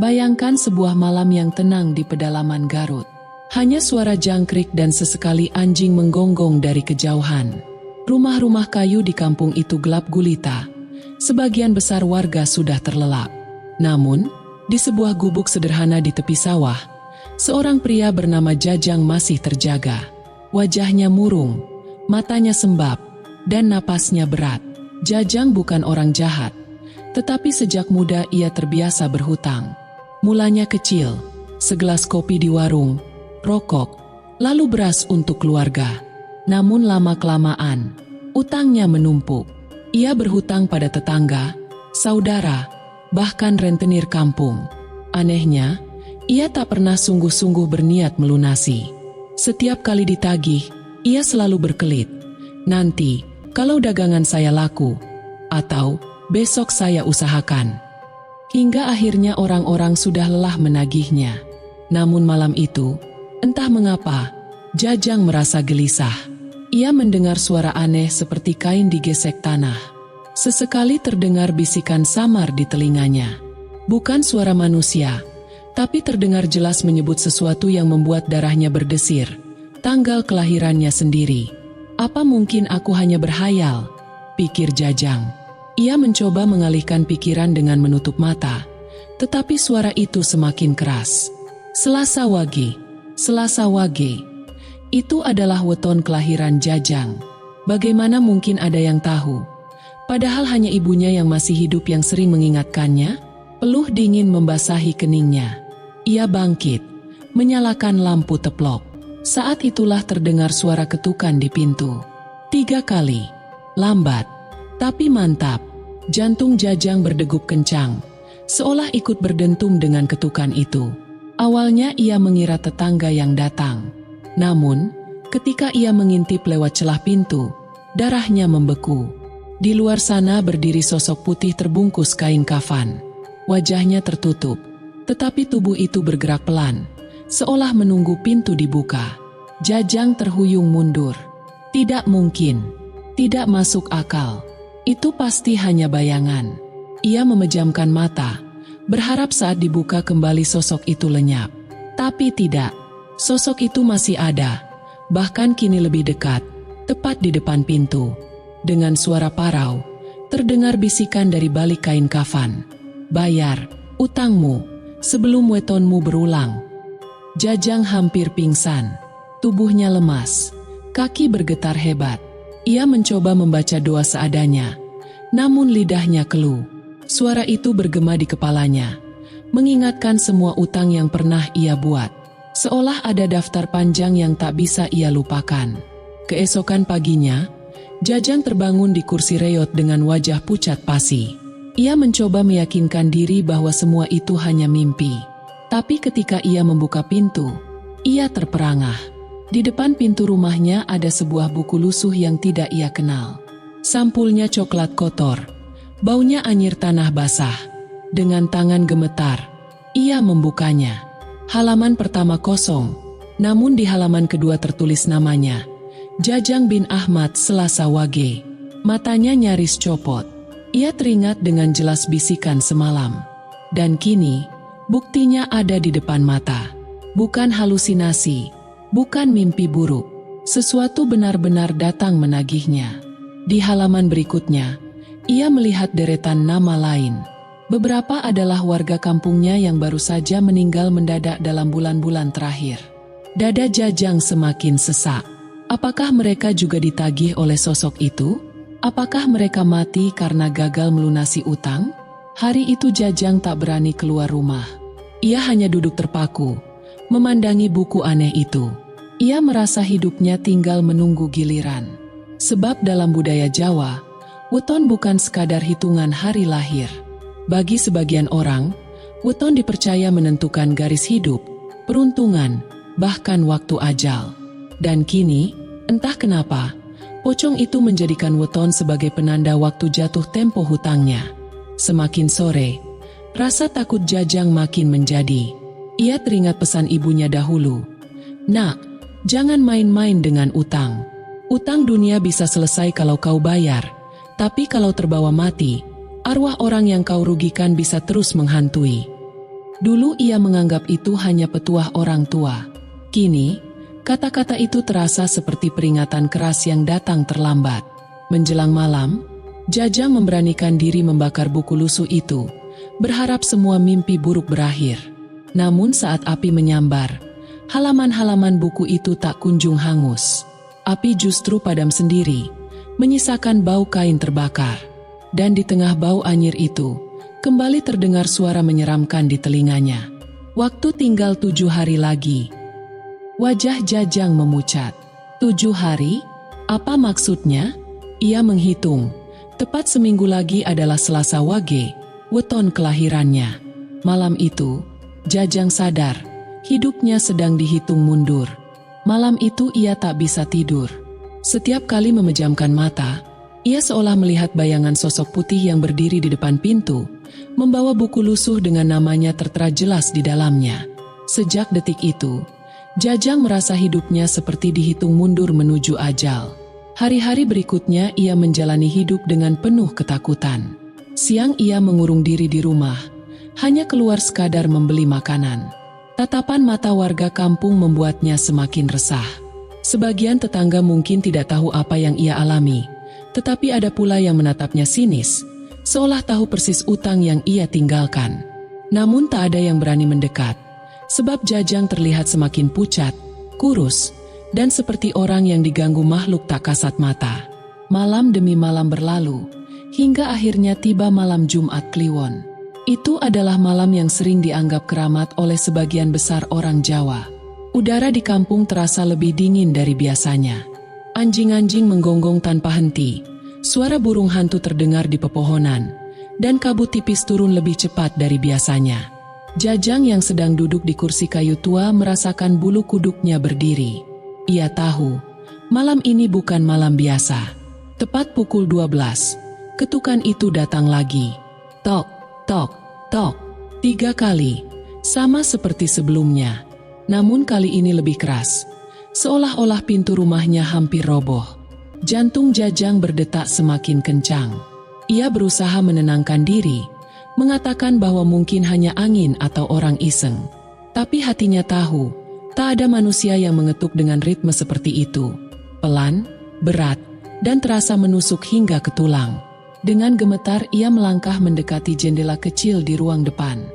Bayangkan sebuah malam yang tenang di pedalaman Garut. Hanya suara jangkrik dan sesekali anjing menggonggong dari kejauhan. Rumah-rumah kayu di kampung itu gelap gulita. Sebagian besar warga sudah terlelap. Namun, di sebuah gubuk sederhana di tepi sawah, seorang pria bernama Jajang masih terjaga. Wajahnya murung, matanya sembab, dan napasnya berat. Jajang bukan orang jahat, tetapi sejak muda ia terbiasa berhutang. Mulanya kecil, segelas kopi di warung, rokok, lalu beras untuk keluarga. Namun lama-kelamaan, utangnya menumpuk. Ia berhutang pada tetangga, saudara, bahkan rentenir kampung. Anehnya, ia tak pernah sungguh-sungguh berniat melunasi. Setiap kali ditagih, ia selalu berkelit. Nanti, kalau dagangan saya laku, atau besok saya usahakan. Hingga akhirnya orang-orang sudah lelah menagihnya. Namun malam itu, entah mengapa, Jajang merasa gelisah. Ia mendengar suara aneh seperti kain digesek tanah. Sesekali terdengar bisikan samar di telinganya. Bukan suara manusia, tapi terdengar jelas menyebut sesuatu yang membuat darahnya berdesir. Tanggal kelahirannya sendiri. Apa mungkin aku hanya berhayal? Pikir Jajang. Ia mencoba mengalihkan pikiran dengan menutup mata, tetapi suara itu semakin keras. Selasa Wage, Selasa Wage. Itu adalah weton kelahiran Jajang. Bagaimana mungkin ada yang tahu? Padahal hanya ibunya yang masih hidup yang sering mengingatkannya. Peluh dingin membasahi keningnya. Ia bangkit, menyalakan lampu teplok. Saat itulah terdengar suara ketukan di pintu. 3 kali. Lambat, tapi mantap. Jantung Jajang berdegup kencang, seolah ikut berdentum dengan ketukan itu. Awalnya ia mengira tetangga yang datang. Namun, ketika ia mengintip lewat celah pintu, darahnya membeku. Di luar sana berdiri sosok putih terbungkus kain kafan. Wajahnya tertutup, tetapi tubuh itu bergerak pelan, seolah menunggu pintu dibuka. Jajang terhuyung mundur. Tidak mungkin, tidak masuk akal. Itu pasti hanya bayangan. Ia memejamkan mata, berharap saat dibuka kembali sosok itu lenyap. Tapi tidak, sosok itu masih ada, bahkan kini lebih dekat, tepat di depan pintu. Dengan suara parau, terdengar bisikan dari balik kain kafan. Bayar utangmu sebelum wetonmu berulang. Jajang hampir pingsan, tubuhnya lemas, kaki bergetar hebat. Ia mencoba membaca doa seadanya, namun lidahnya keluh. Suara itu bergema di kepalanya, mengingatkan semua utang yang pernah ia buat. Seolah ada daftar panjang yang tak bisa ia lupakan. Keesokan paginya, Jajang terbangun di kursi reot dengan wajah pucat pasi. Ia mencoba meyakinkan diri bahwa semua itu hanya mimpi. Tapi ketika ia membuka pintu, ia terperangah. Di depan pintu rumahnya ada sebuah buku lusuh yang tidak ia kenal. Sampulnya coklat kotor, baunya anyir tanah basah. Dengan tangan gemetar, ia membukanya. Halaman pertama kosong, namun di halaman kedua tertulis namanya, Jajang bin Ahmad Selasa Wage. Matanya nyaris copot. Ia teringat dengan jelas bisikan semalam. Dan kini, buktinya ada di depan mata. Bukan halusinasi. Bukan mimpi buruk, sesuatu benar-benar datang menagihnya. Di halaman berikutnya, ia melihat deretan nama lain. Beberapa adalah warga kampungnya yang baru saja meninggal mendadak dalam bulan-bulan terakhir. Dada Jajang semakin sesak. Apakah mereka juga ditagih oleh sosok itu? Apakah mereka mati karena gagal melunasi utang? Hari itu Jajang tak berani keluar rumah. Ia hanya duduk terpaku, memandangi buku aneh itu. Ia merasa hidupnya tinggal menunggu giliran. Sebab dalam budaya Jawa, weton bukan sekadar hitungan hari lahir. Bagi sebagian orang, weton dipercaya menentukan garis hidup, peruntungan, bahkan waktu ajal. Dan kini, entah kenapa, pocong itu menjadikan weton sebagai penanda waktu jatuh tempo hutangnya. Semakin sore, rasa takut Jajang makin menjadi. Ia teringat pesan ibunya dahulu. Nak, jangan main-main dengan utang. Utang dunia bisa selesai kalau kau bayar, tapi kalau terbawa mati, Arwah orang yang kau rugikan bisa terus menghantui. Dulu ia menganggap itu hanya petuah orang tua. Kini, kata-kata itu terasa seperti peringatan keras yang datang terlambat. Menjelang malam, Jajang memberanikan diri membakar buku lusuh itu, berharap semua mimpi buruk berakhir. Namun saat api menyambar, halaman-halaman buku itu tak kunjung hangus. Api justru padam sendiri, menyisakan bau kain terbakar. Dan di tengah bau anyir itu, kembali terdengar suara menyeramkan di telinganya. Waktu tinggal 7 hari lagi. Wajah Jajang memucat. 7 hari? Apa maksudnya? Ia menghitung. Tepat seminggu lagi adalah Selasa Wage, weton kelahirannya. Malam itu, Jajang sadar, hidupnya sedang dihitung mundur. Malam itu ia tak bisa tidur. Setiap kali memejamkan mata, ia seolah melihat bayangan sosok putih yang berdiri di depan pintu, membawa buku lusuh dengan namanya tertera jelas di dalamnya. Sejak detik itu, Jajang merasa hidupnya seperti dihitung mundur menuju ajal. Hari-hari berikutnya ia menjalani hidup dengan penuh ketakutan. Siang ia mengurung diri di rumah, hanya keluar sekadar membeli makanan. Tatapan mata warga kampung membuatnya semakin resah. Sebagian tetangga mungkin tidak tahu apa yang ia alami, tetapi ada pula yang menatapnya sinis, seolah tahu persis utang yang ia tinggalkan. Namun tak ada yang berani mendekat, sebab Jajang terlihat semakin pucat, kurus, dan seperti orang yang diganggu makhluk tak kasat mata. Malam demi malam berlalu, hingga akhirnya tiba malam Jumat Kliwon. Itu adalah malam yang sering dianggap keramat oleh sebagian besar orang Jawa. Udara di kampung terasa lebih dingin dari biasanya. Anjing-anjing menggonggong tanpa henti, suara burung hantu terdengar di pepohonan, dan kabut tipis turun lebih cepat dari biasanya. Jajang yang sedang duduk di kursi kayu tua merasakan bulu kuduknya berdiri. Ia tahu, malam ini bukan malam biasa. Tepat pukul 12, ketukan itu datang lagi. Tok, tok, tok, 3 kali, sama seperti sebelumnya. Namun kali ini lebih keras. Seolah-olah pintu rumahnya hampir roboh. Jantung Jajang berdetak semakin kencang. Ia berusaha menenangkan diri, mengatakan bahwa mungkin hanya angin atau orang iseng. Tapi hatinya tahu, tak ada manusia yang mengetuk dengan ritme seperti itu. Pelan, berat, dan terasa menusuk hingga ke tulang. Dengan gemetar ia melangkah mendekati jendela kecil di ruang depan.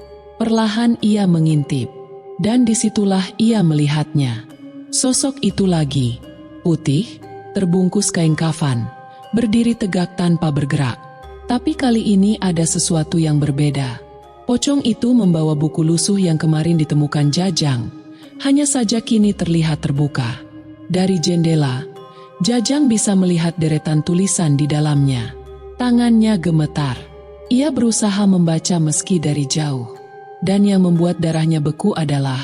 Perlahan ia mengintip, dan disitulah ia melihatnya. Sosok itu lagi, putih, terbungkus kain kafan, berdiri tegak tanpa bergerak. Tapi kali ini ada sesuatu yang berbeda. Pocong itu membawa buku lusuh yang kemarin ditemukan Jajang, hanya saja kini terlihat terbuka. Dari jendela, Jajang bisa melihat deretan tulisan di dalamnya. Tangannya gemetar. Ia berusaha membaca meski dari jauh. Dan yang membuat darahnya beku adalah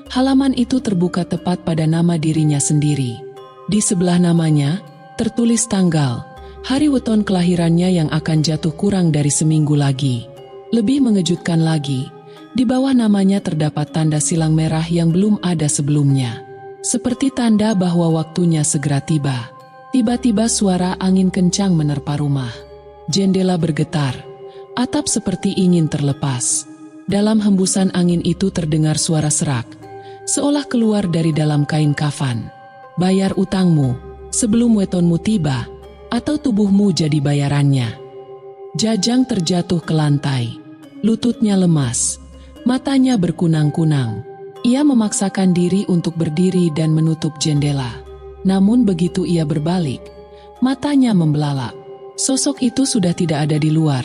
halaman itu terbuka tepat pada nama dirinya sendiri. Di sebelah namanya, tertulis tanggal, hari weton kelahirannya yang akan jatuh kurang dari seminggu lagi. Lebih mengejutkan lagi, di bawah namanya terdapat tanda silang merah yang belum ada sebelumnya. Seperti tanda bahwa waktunya segera tiba. Tiba-tiba suara angin kencang menerpa rumah. Jendela bergetar, atap seperti ingin terlepas. Dalam hembusan angin itu terdengar suara serak, seolah keluar dari dalam kain kafan. Bayar utangmu, sebelum wetonmu tiba, atau tubuhmu jadi bayarannya. Jajang terjatuh ke lantai. Lututnya lemas, matanya berkunang-kunang. Ia memaksakan diri untuk berdiri dan menutup jendela. Namun begitu ia berbalik, matanya membelalak. Sosok itu sudah tidak ada di luar,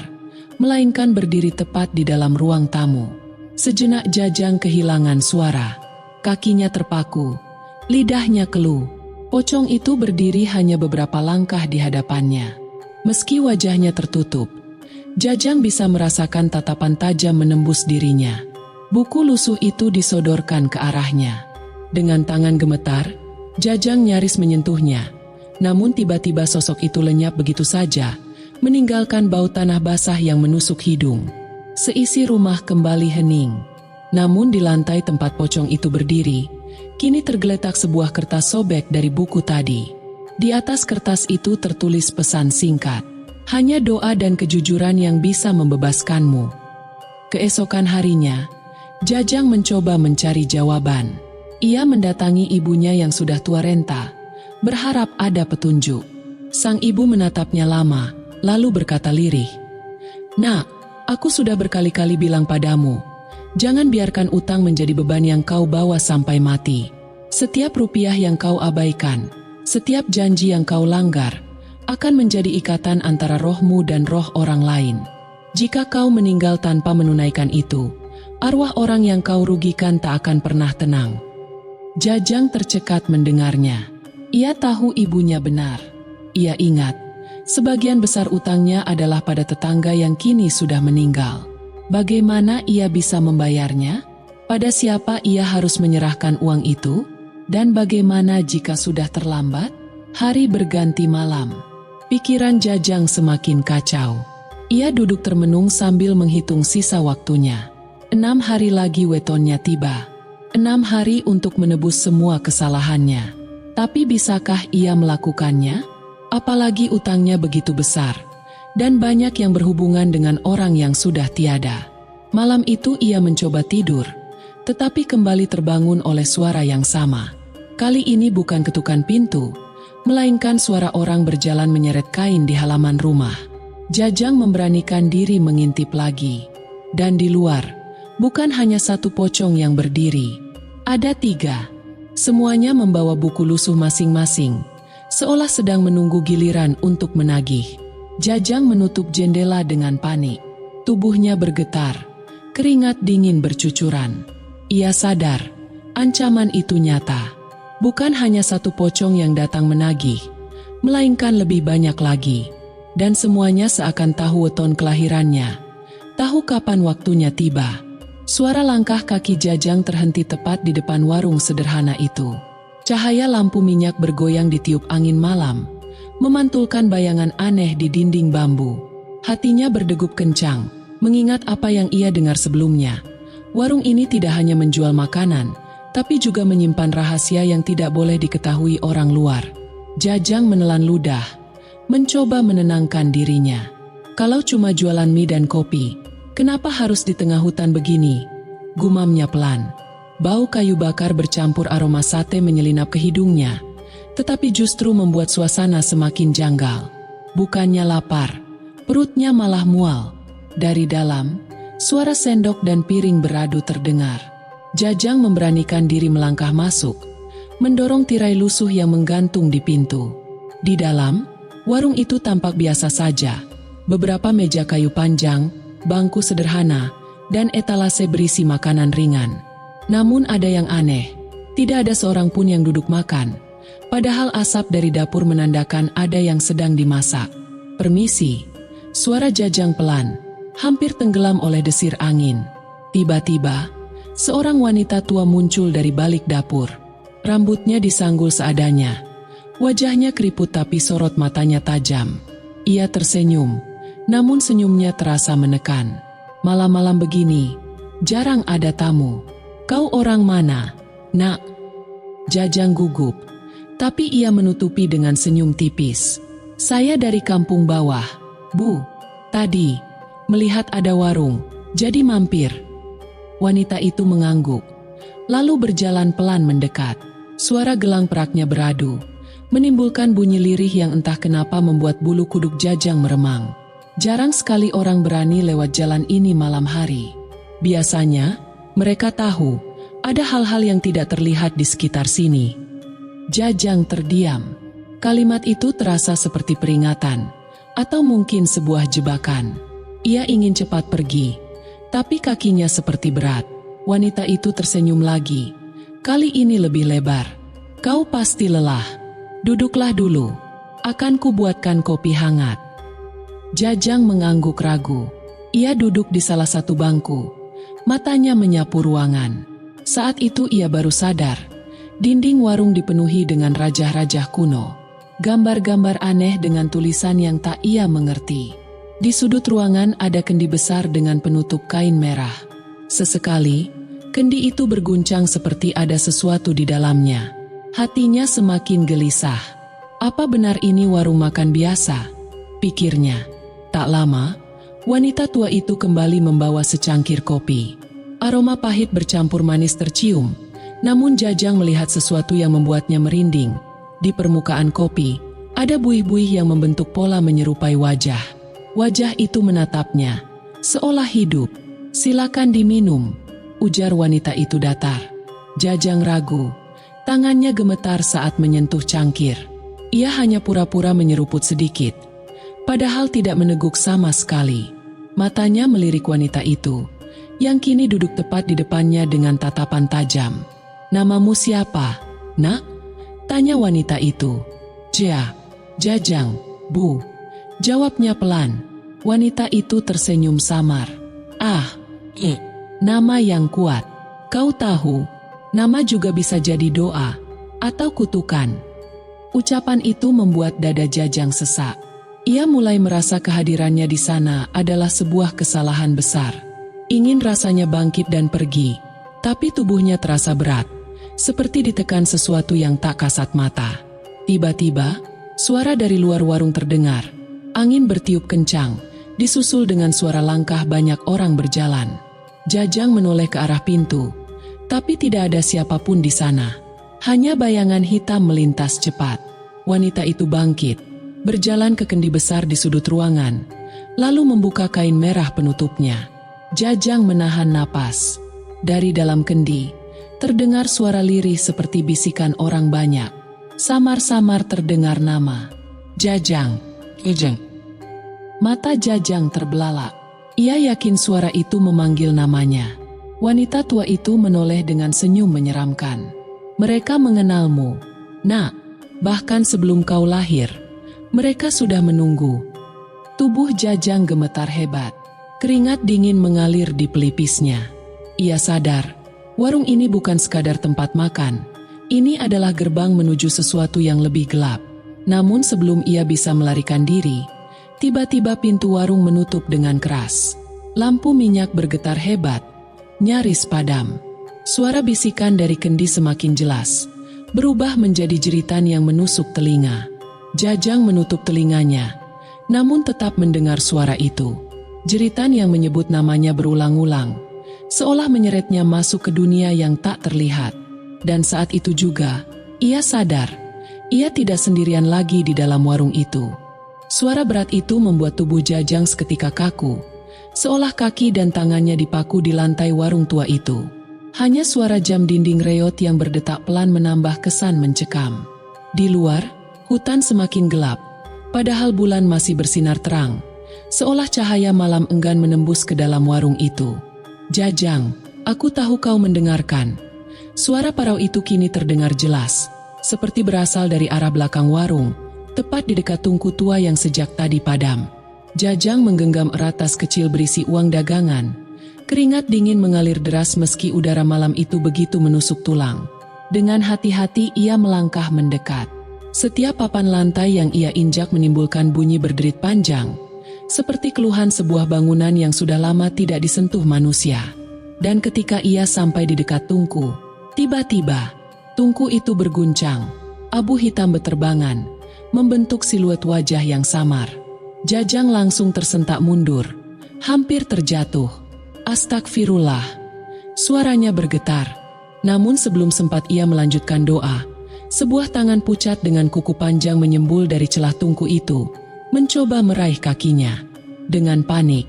melainkan berdiri tepat di dalam ruang tamu. Sejenak Jajang kehilangan suara. Kakinya terpaku, lidahnya keluh. Pocong itu berdiri hanya beberapa langkah di hadapannya. Meski wajahnya tertutup, Jajang bisa merasakan tatapan tajam menembus dirinya. Buku lusuh itu disodorkan ke arahnya. Dengan tangan gemetar, Jajang nyaris menyentuhnya. Namun tiba-tiba sosok itu lenyap begitu saja, meninggalkan bau tanah basah yang menusuk hidung. Seisi rumah kembali hening. Namun di lantai tempat pocong itu berdiri, kini tergeletak sebuah kertas sobek dari buku tadi. Di atas kertas itu tertulis pesan singkat. Hanya doa dan kejujuran yang bisa membebaskanmu. Keesokan harinya, Jajang mencoba mencari jawaban. Ia mendatangi ibunya yang sudah tua renta, berharap ada petunjuk. Sang ibu menatapnya lama, lalu berkata lirih, "Nak, aku sudah berkali-kali bilang padamu, jangan biarkan utang menjadi beban yang kau bawa sampai mati. Setiap rupiah yang kau abaikan, setiap janji yang kau langgar, akan menjadi ikatan antara rohmu dan roh orang lain. Jika kau meninggal tanpa menunaikan itu, arwah orang yang kau rugikan tak akan pernah tenang." Jajang tercekat mendengarnya. Ia tahu ibunya benar. Ia ingat, sebagian besar utangnya adalah pada tetangga yang kini sudah meninggal. Bagaimana ia bisa membayarnya? Pada siapa ia harus menyerahkan uang itu? Dan bagaimana jika sudah terlambat? Hari berganti malam. Pikiran Jajang semakin kacau. Ia duduk termenung sambil menghitung sisa waktunya. 6 hari lagi wetonnya tiba. 6 hari untuk menebus semua kesalahannya. Tapi bisakah ia melakukannya? Apalagi utangnya begitu besar, dan banyak yang berhubungan dengan orang yang sudah tiada. Malam itu ia mencoba tidur, tetapi kembali terbangun oleh suara yang sama. Kali ini bukan ketukan pintu, melainkan suara orang berjalan menyeret kain di halaman rumah. Jajang memberanikan diri mengintip lagi. Dan di luar, bukan hanya satu pocong yang berdiri. Ada 3. Semuanya membawa buku lusuh masing-masing, seolah sedang menunggu giliran untuk menagih. Jajang menutup jendela dengan panik. Tubuhnya bergetar, keringat dingin bercucuran. Ia sadar, ancaman itu nyata. Bukan hanya satu pocong yang datang menagih, melainkan lebih banyak lagi. Dan semuanya seakan tahu weton kelahirannya, tahu kapan waktunya tiba. Suara langkah kaki Jajang terhenti tepat di depan warung sederhana itu. Cahaya lampu minyak bergoyang ditiup angin malam, memantulkan bayangan aneh di dinding bambu. Hatinya berdegup kencang, mengingat apa yang ia dengar sebelumnya. Warung ini tidak hanya menjual makanan, tapi juga menyimpan rahasia yang tidak boleh diketahui orang luar. Jajang menelan ludah, mencoba menenangkan dirinya. Kalau cuma jualan mie dan kopi, kenapa harus di tengah hutan begini? Gumamnya pelan. Bau kayu bakar bercampur aroma sate menyelinap ke hidungnya, tetapi justru membuat suasana semakin janggal. Bukannya lapar, perutnya malah mual. Dari dalam, suara sendok dan piring beradu terdengar. Jajang memberanikan diri melangkah masuk, mendorong tirai lusuh yang menggantung di pintu. Di dalam, warung itu tampak biasa saja. Beberapa meja kayu panjang, bangku sederhana, dan etalase berisi makanan ringan. Namun ada yang aneh, tidak ada seorang pun yang duduk makan, padahal asap dari dapur menandakan ada yang sedang dimasak. "Permisi," suara Jajang pelan, hampir tenggelam oleh desir angin. Tiba-tiba, seorang wanita tua muncul dari balik dapur. Rambutnya disanggul seadanya, wajahnya keriput tapi sorot matanya tajam. Ia tersenyum, namun senyumnya terasa menekan. "Malam-malam begini, jarang ada tamu. Kau orang mana, Nak?" Jajang gugup, tapi ia menutupi dengan senyum tipis. "Saya dari kampung bawah, Bu. Tadi, melihat ada warung, jadi mampir." Wanita itu mengangguk, lalu berjalan pelan mendekat. Suara gelang peraknya beradu, menimbulkan bunyi lirih yang entah kenapa membuat bulu kuduk Jajang meremang. Jarang sekali orang berani lewat jalan ini malam hari. Biasanya, mereka tahu ada hal-hal yang tidak terlihat di sekitar sini. Jajang terdiam. Kalimat itu terasa seperti peringatan, atau mungkin sebuah jebakan. Ia ingin cepat pergi, tapi kakinya seperti berat. Wanita itu tersenyum lagi, kali ini lebih lebar. "Kau pasti lelah. Duduklah dulu, akan kubuatkan kopi hangat." Jajang mengangguk ragu. Ia duduk di salah satu bangku, matanya menyapu ruangan. Saat itu ia baru sadar, dinding warung dipenuhi dengan rajah-rajah kuno. Gambar-gambar aneh dengan tulisan yang tak ia mengerti. Di sudut ruangan ada kendi besar dengan penutup kain merah. Sesekali, kendi itu berguncang seperti ada sesuatu di dalamnya. Hatinya semakin gelisah. Apa benar ini warung makan biasa? Pikirnya. Tak lama, wanita tua itu kembali membawa secangkir kopi. Aroma pahit bercampur manis tercium, namun Jajang melihat sesuatu yang membuatnya merinding. Di permukaan kopi, ada buih-buih yang membentuk pola menyerupai wajah. Wajah itu menatapnya, seolah hidup. "Silakan diminum," ujar wanita itu datar. Jajang ragu, tangannya gemetar saat menyentuh cangkir. Ia hanya pura-pura menyeruput sedikit, padahal tidak meneguk sama sekali. Matanya melirik wanita itu, yang kini duduk tepat di depannya dengan tatapan tajam. "Namamu siapa, Nak?" tanya wanita itu. Jajang, Bu," jawabnya pelan. Wanita itu tersenyum samar. Nama yang kuat. Kau tahu, nama juga bisa jadi doa atau kutukan." Ucapan itu membuat dada Jajang sesak. Ia mulai merasa kehadirannya di sana adalah sebuah kesalahan besar. Ingin rasanya bangkit dan pergi, tapi tubuhnya terasa berat, seperti ditekan sesuatu yang tak kasat mata. Tiba-tiba, suara dari luar warung terdengar. Angin bertiup kencang, disusul dengan suara langkah banyak orang berjalan. Jajang menoleh ke arah pintu, tapi tidak ada siapapun di sana. Hanya bayangan hitam melintas cepat. Wanita itu bangkit, berjalan ke kendi besar di sudut ruangan, lalu membuka kain merah penutupnya. Jajang menahan napas. Dari dalam kendi, terdengar suara lirih seperti bisikan orang banyak. Samar-samar terdengar nama. Jajang. Mata Jajang terbelalak. Ia yakin suara itu memanggil namanya. Wanita tua itu menoleh dengan senyum menyeramkan. "Mereka mengenalmu, Nak. Bahkan sebelum kau lahir, mereka sudah menunggu." Tubuh Jajang gemetar hebat. Keringat dingin mengalir di pelipisnya. Ia sadar, warung ini bukan sekadar tempat makan. Ini adalah gerbang menuju sesuatu yang lebih gelap. Namun sebelum ia bisa melarikan diri, tiba-tiba pintu warung menutup dengan keras. Lampu minyak bergetar hebat, nyaris padam. Suara bisikan dari kendi semakin jelas, berubah menjadi jeritan yang menusuk telinga. Jajang menutup telinganya, namun tetap mendengar suara itu. Jeritan yang menyebut namanya berulang-ulang, seolah menyeretnya masuk ke dunia yang tak terlihat. Dan saat itu juga, ia sadar, ia tidak sendirian lagi di dalam warung itu. Suara berat itu membuat tubuh Jajang seketika kaku, seolah kaki dan tangannya dipaku di lantai warung tua itu. Hanya suara jam dinding reot yang berdetak pelan menambah kesan mencekam. Di luar, hutan semakin gelap, padahal bulan masih bersinar terang, seolah cahaya malam enggan menembus ke dalam warung itu. "Jajang, aku tahu kau mendengarkan." Suara parau itu kini terdengar jelas, seperti berasal dari arah belakang warung, tepat di dekat tungku tua yang sejak tadi padam. Jajang menggenggam erat tas kecil berisi uang dagangan. Keringat dingin mengalir deras meski udara malam itu begitu menusuk tulang. Dengan hati-hati ia melangkah mendekat. Setiap papan lantai yang ia injak menimbulkan bunyi berderit panjang, seperti keluhan sebuah bangunan yang sudah lama tidak disentuh manusia. Dan ketika ia sampai di dekat tungku, tiba-tiba tungku itu berguncang. Abu hitam beterbangan, membentuk siluet wajah yang samar. Jajang langsung tersentak mundur, hampir terjatuh. "Astagfirullah," suaranya bergetar. Namun sebelum sempat ia melanjutkan doa, sebuah tangan pucat dengan kuku panjang menyembul dari celah tungku itu, mencoba meraih kakinya. Dengan panik,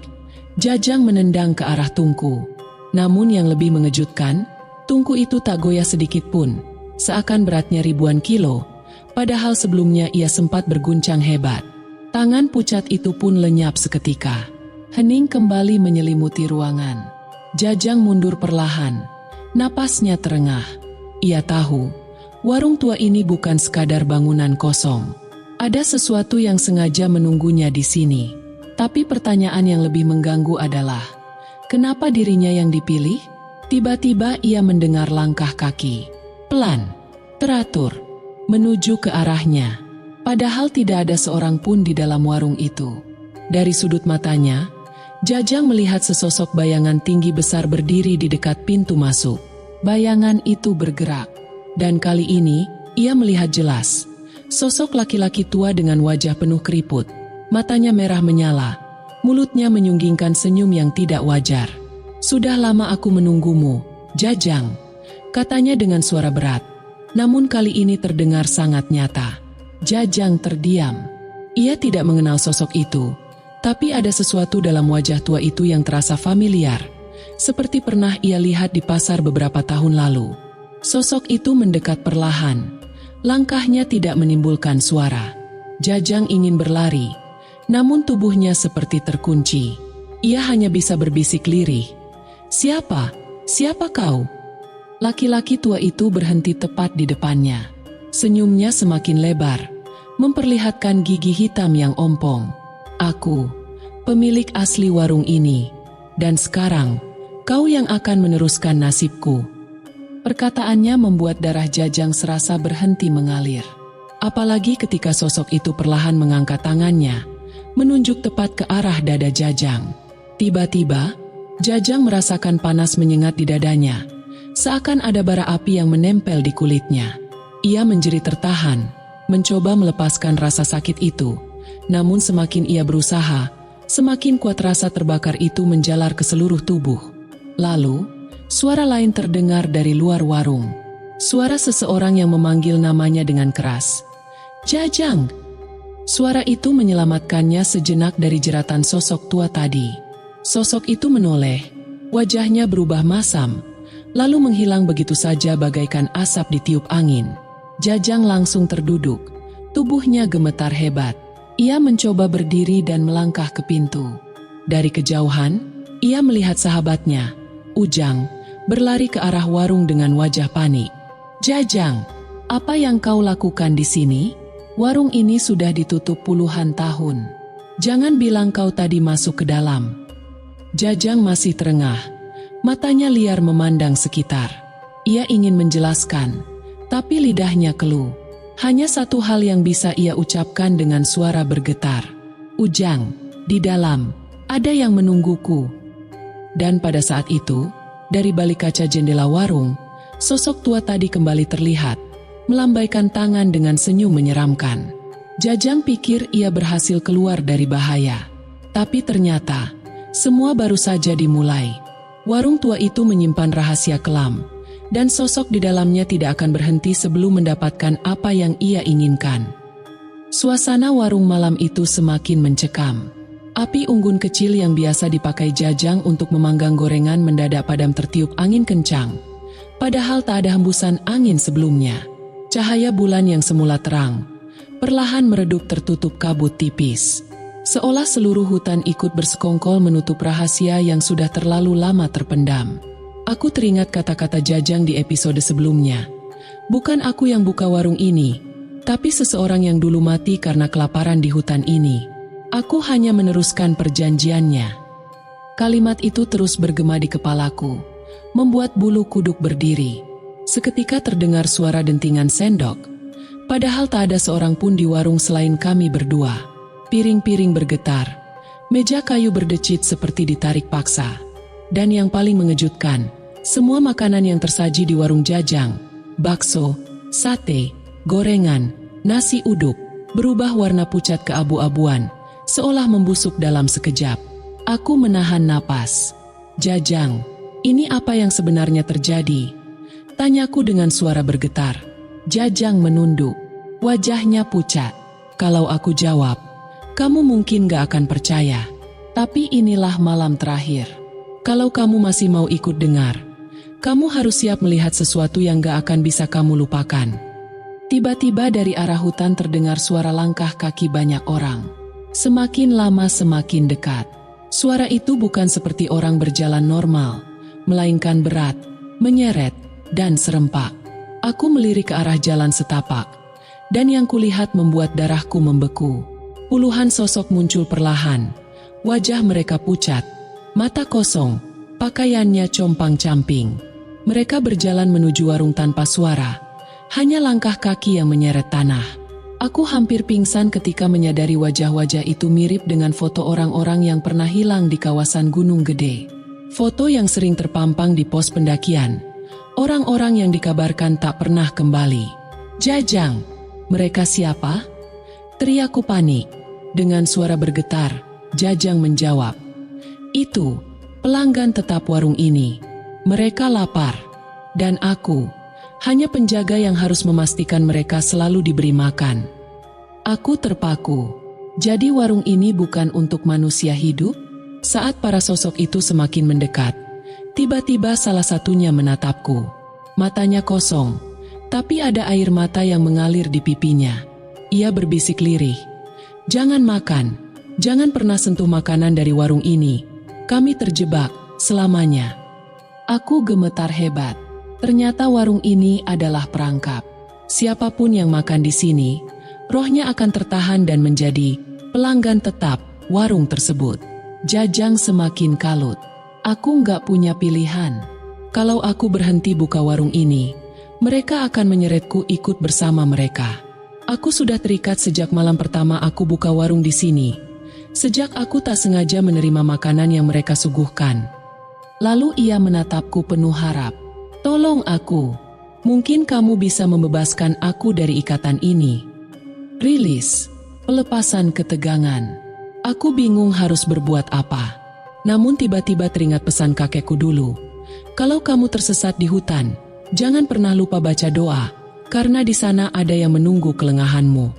Jajang menendang ke arah tungku. Namun yang lebih mengejutkan, tungku itu tak goyah sedikit pun, seakan beratnya ribuan kilo, padahal sebelumnya ia sempat berguncang hebat. Tangan pucat itu pun lenyap seketika. Hening kembali menyelimuti ruangan. Jajang mundur perlahan, napasnya terengah. Ia tahu, warung tua ini bukan sekadar bangunan kosong. Ada sesuatu yang sengaja menunggunya di sini. Tapi pertanyaan yang lebih mengganggu adalah, kenapa dirinya yang dipilih? Tiba-tiba ia mendengar langkah kaki. Pelan, teratur, menuju ke arahnya. Padahal tidak ada seorang pun di dalam warung itu. Dari sudut matanya, Jajang melihat sesosok bayangan tinggi besar berdiri di dekat pintu masuk. Bayangan itu bergerak, dan kali ini ia melihat jelas. Sosok laki-laki tua dengan wajah penuh keriput, matanya merah menyala, Mulutnya menyunggingkan senyum yang tidak wajar. "Sudah lama aku menunggumu, Jajang," katanya dengan suara berat. Namun kali ini terdengar sangat nyata. Jajang terdiam. Ia tidak mengenal sosok itu, tapi ada sesuatu dalam wajah tua itu yang terasa familiar, seperti pernah ia lihat di pasar beberapa tahun lalu. Sosok itu mendekat perlahan. Langkahnya tidak menimbulkan suara. Jajang ingin berlari, namun tubuhnya seperti terkunci. Ia hanya bisa berbisik lirih. "Siapa? Siapa kau?" Laki-laki tua itu berhenti tepat di depannya. Senyumnya semakin lebar, memperlihatkan gigi hitam yang ompong. "Aku, pemilik asli warung ini, dan sekarang kau yang akan meneruskan nasibku." Perkataannya membuat darah Jajang serasa berhenti mengalir. Apalagi ketika sosok itu perlahan mengangkat tangannya, menunjuk tepat ke arah dada Jajang. Tiba-tiba, Jajang merasakan panas menyengat di dadanya, seakan ada bara api yang menempel di kulitnya. Ia menjerit tertahan, mencoba melepaskan rasa sakit itu. Namun semakin ia berusaha, semakin kuat rasa terbakar itu menjalar ke seluruh tubuh. Lalu, suara lain terdengar dari luar warung. Suara seseorang yang memanggil namanya dengan keras. "Jajang!" Suara itu menyelamatkannya sejenak dari jeratan sosok tua tadi. Sosok itu menoleh, wajahnya berubah masam, lalu menghilang begitu saja bagaikan asap ditiup angin. Jajang langsung terduduk, tubuhnya gemetar hebat. Ia mencoba berdiri dan melangkah ke pintu. Dari kejauhan, ia melihat sahabatnya, Ujang, berlari ke arah warung dengan wajah panik. "Jajang, apa yang kau lakukan di sini? Warung ini sudah ditutup puluhan tahun. Jangan bilang kau tadi masuk ke dalam." Jajang masih terengah, matanya liar memandang sekitar. Ia ingin menjelaskan, tapi lidahnya keluh. Hanya satu hal yang bisa ia ucapkan dengan suara bergetar. "Ujang, di dalam, ada yang menungguku." Dan pada saat itu, dari balik kaca jendela warung, sosok tua tadi kembali terlihat, melambaikan tangan dengan senyum menyeramkan. Jajang pikir ia berhasil keluar dari bahaya. Tapi ternyata, semua baru saja dimulai. Warung tua itu menyimpan rahasia kelam, dan sosok di dalamnya tidak akan berhenti sebelum mendapatkan apa yang ia inginkan. Suasana warung malam itu semakin mencekam. Api unggun kecil yang biasa dipakai Jajang untuk memanggang gorengan mendadak padam tertiup angin kencang. Padahal tak ada hembusan angin sebelumnya. Cahaya bulan yang semula terang, perlahan meredup tertutup kabut tipis. Seolah seluruh hutan ikut bersekongkol menutup rahasia yang sudah terlalu lama terpendam. Aku teringat kata-kata Jajang di episode sebelumnya. "Bukan aku yang buka warung ini, tapi seseorang yang dulu mati karena kelaparan di hutan ini. Aku hanya meneruskan perjanjiannya." Kalimat itu terus bergema di kepalaku, membuat bulu kuduk berdiri. Seketika terdengar suara dentingan sendok, padahal tak ada seorang pun di warung selain kami berdua. Piring-piring bergetar, meja kayu berdecit seperti ditarik paksa. Dan yang paling mengejutkan, semua makanan yang tersaji di warung Jajang, bakso, sate, gorengan, nasi uduk, berubah warna pucat keabu-abuan, seolah membusuk dalam sekejap. Aku menahan napas. "Jajang, ini apa yang sebenarnya terjadi?" tanyaku dengan suara bergetar. Jajang menunduk, wajahnya pucat. Kalau aku jawab, kamu mungkin gak akan percaya. Tapi inilah malam terakhir. Kalau kamu masih mau ikut dengar, kamu harus siap melihat sesuatu yang gak akan bisa kamu lupakan. Tiba-tiba dari arah hutan terdengar suara langkah kaki banyak orang. Semakin lama semakin dekat. Suara itu bukan seperti orang berjalan normal, melainkan berat, menyeret, dan serempak. Aku melirik ke arah jalan setapak, dan yang kulihat membuat darahku membeku. Puluhan sosok muncul perlahan, wajah mereka pucat, mata kosong, pakaiannya compang-camping. Mereka berjalan menuju warung tanpa suara, hanya langkah kaki yang menyeret tanah. Aku hampir pingsan ketika menyadari wajah-wajah itu mirip dengan foto orang-orang yang pernah hilang di kawasan Gunung Gede. Foto yang sering terpampang di pos pendakian. Orang-orang yang dikabarkan tak pernah kembali. "Jajang, mereka siapa?" teriakku panik. Dengan suara bergetar, Jajang menjawab, "Itu, pelanggan tetap warung ini. Mereka lapar. Dan aku, hanya penjaga yang harus memastikan mereka selalu diberi makan." Aku terpaku. Jadi warung ini bukan untuk manusia hidup? Saat para sosok itu semakin mendekat, tiba-tiba salah satunya menatapku. Matanya kosong, tapi ada air mata yang mengalir di pipinya. Ia berbisik lirih, "Jangan makan. Jangan pernah sentuh makanan dari warung ini. Kami terjebak selamanya." Aku gemetar hebat. Ternyata warung ini adalah perangkap. Siapapun yang makan di sini, rohnya akan tertahan dan menjadi pelanggan tetap warung tersebut. Jajang semakin kalut. Aku nggak punya pilihan. Kalau aku berhenti buka warung ini, mereka akan menyeretku ikut bersama mereka. Aku sudah terikat sejak malam pertama aku buka warung di sini. Sejak aku tak sengaja menerima makanan yang mereka suguhkan. Lalu ia menatapku penuh harap. "Tolong aku. Mungkin kamu bisa membebaskan aku dari ikatan ini." Rilis. Pelepasan ketegangan. Aku bingung harus berbuat apa. Namun tiba-tiba teringat pesan kakekku dulu. "Kalau kamu tersesat di hutan, jangan pernah lupa baca doa, karena di sana ada yang menunggu kelengahanmu."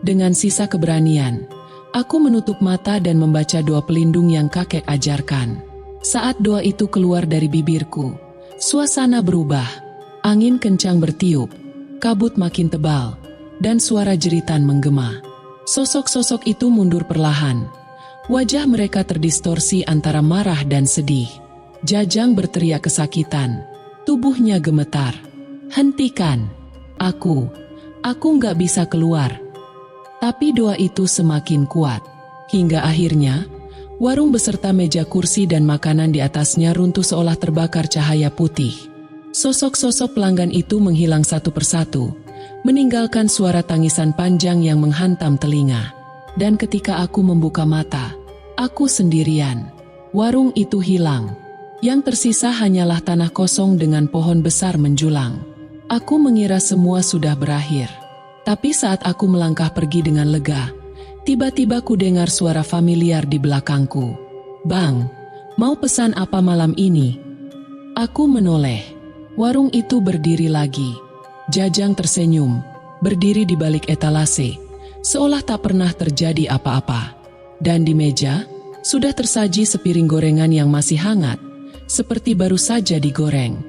Dengan sisa keberanian, aku menutup mata dan membaca doa pelindung yang kakek ajarkan. Saat doa itu keluar dari bibirku, suasana berubah. Angin kencang bertiup, kabut makin tebal, dan suara jeritan menggema. Sosok-sosok itu mundur perlahan. Wajah mereka terdistorsi antara marah dan sedih. Jajang berteriak kesakitan. Tubuhnya gemetar. "Hentikan! Aku nggak bisa keluar." Tapi doa itu semakin kuat. Hingga akhirnya, warung beserta meja kursi dan makanan di atasnya runtuh seolah terbakar cahaya putih. Sosok-sosok pelanggan itu menghilang satu persatu, meninggalkan suara tangisan panjang yang menghantam telinga. Dan ketika aku membuka mata, aku sendirian. Warung itu hilang. Yang tersisa hanyalah tanah kosong dengan pohon besar menjulang. Aku mengira semua sudah berakhir. Tapi saat aku melangkah pergi dengan lega, tiba-tiba ku dengar suara familiar di belakangku. "Bang, mau pesan apa malam ini?" Aku menoleh. Warung itu berdiri lagi. Jajang tersenyum, berdiri di balik etalase, seolah tak pernah terjadi apa-apa. Dan di meja, sudah tersaji sepiring gorengan yang masih hangat, seperti baru saja digoreng.